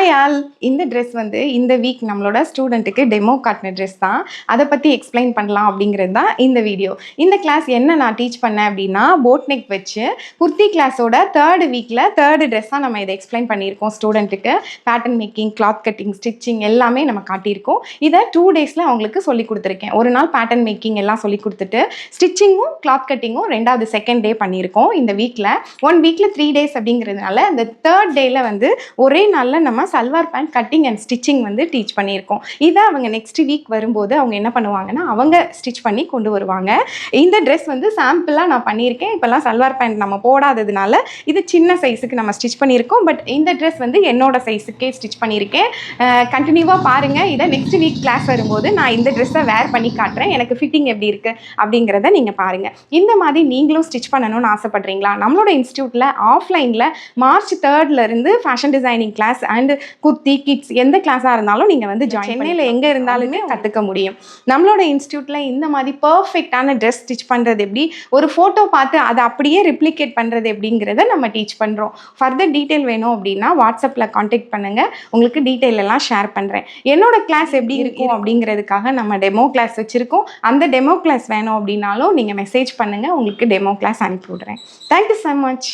Hi all. இந்த dress வந்து இந்த வீக் நம்மளோட ஸ்டூடெண்ட்டுக்கு டெமோ காட்டின ட்ரெஸ் தான். அதை பற்றி எக்ஸ்பிளைன் பண்ணலாம் அப்படிங்கிறது தான் இந்த வீடியோ. இந்த கிளாஸ் என்ன நான் டீச் பண்ணேன் அப்படின்னா, போட் நெக் வச்சு குர்த்தி கிளாஸோட தேர்டு வீக்கில் தேர்டு ட்ரெஸ்ஸாக நம்ம இதை எக்ஸ்பிளைன் பண்ணியிருக்கோம். ஸ்டூடெண்ட்டுக்கு pattern making, cloth cutting, stitching எல்லாமே நம்ம காட்டியிருக்கோம். இதை 2 டேஸில் அவங்களுக்கு சொல்லி கொடுத்துருக்கேன். ஒரு நாள் பேட்டர்ன் மேக்கிங் எல்லாம் சொல்லி கொடுத்துட்டு ஸ்டிச்சிங்கும் கிளாத் கட்டிங்கும் ரெண்டாவது செகண்ட் டே பண்ணியிருக்கோம். இந்த வீக்கில் 1 வீக்கில் 3 டேஸ் அப்படிங்கிறதுனால இந்த தேர்ட் டேயில் வந்து ஒரே நாளில் நம்ம salwar pant cutting and stitching வந்து டீச் பண்ணியிருக்கோம். இதை அவங்க நெக்ஸ்ட் வீக் வரும்போது அவங்க என்ன பண்ணுவாங்கன்னா, அவங்க ஸ்டிச் பண்ணி கொண்டு வருவாங்க. இந்த ட்ரெஸ் வந்து சாம்பிளாக நான் பண்ணியிருக்கேன். இப்போல்லாம் சல்வார் பேண்ட் நம்ம போடாததுனால இது சின்ன சைஸுக்கு நம்ம ஸ்டிச் பண்ணியிருக்கோம். பட் இந்த ட்ரெஸ் வந்து என்னோட சைஸுக்கே ஸ்டிச் பண்ணியிருக்கேன். கண்டினியூவாக பாருங்கள். இதை நெக்ஸ்ட் வீக் கிளாஸ் வரும்போது நான் இந்த ட்ரெஸ்ஸை வேர் பண்ணி காட்டுறேன். எனக்கு ஃபிட்டிங் எப்படி இருக்குது அப்படிங்கிறத நீங்கள் பாருங்கள். இந்த மாதிரி நீங்களும் ஸ்டிச் பண்ணணும்னு ஆசைப்பட்றீங்களா? நம்மளோட இன்ஸ்டியூட்டில் ஆஃப்லைனில் March 3 fashion designing class and kurti kids எந்த கிளாஸாக இருந்தாலும் நீங்கள் வந்து சென்னையில் எங்கே இருந்தாலுமே கற்றுக்க முடியும். நம்மளோட இன்ஸ்டியூட்டில் இந்த மாதிரி பர்ஃபெக்டான ட்ரெஸ் ஸ்டிச் பண்ணுறது எப்படி, ஒரு ஃபோட்டோ பார்த்து அதை அப்படியே ரிப்ளிகேட் பண்ணுறது எப்படிங்கிறத நம்ம டீச் பண்ணுறோம். ஃபர்தர் டீட்டெயில் வேணும் அப்படின்னா வாட்ஸ்அப்பில் காண்டாக்ட் பண்ணுங்கள். உங்களுக்கு டீட்டெயில் எல்லாம் ஷேர் பண்ணுறேன். என்னோட கிளாஸ் எப்படி இருக்கும் அப்படிங்கிறதுக்காக நம்ம டெமோ கிளாஸ் வச்சுருக்கோம். அந்த டெமோ கிளாஸ் வேணும் அப்படின்னாலும் நீங்கள் மெசேஜ் பண்ணுங்கள். உங்களுக்கு டெமோ கிளாஸ் அனுப்பி விடுறேன். Thank you so much.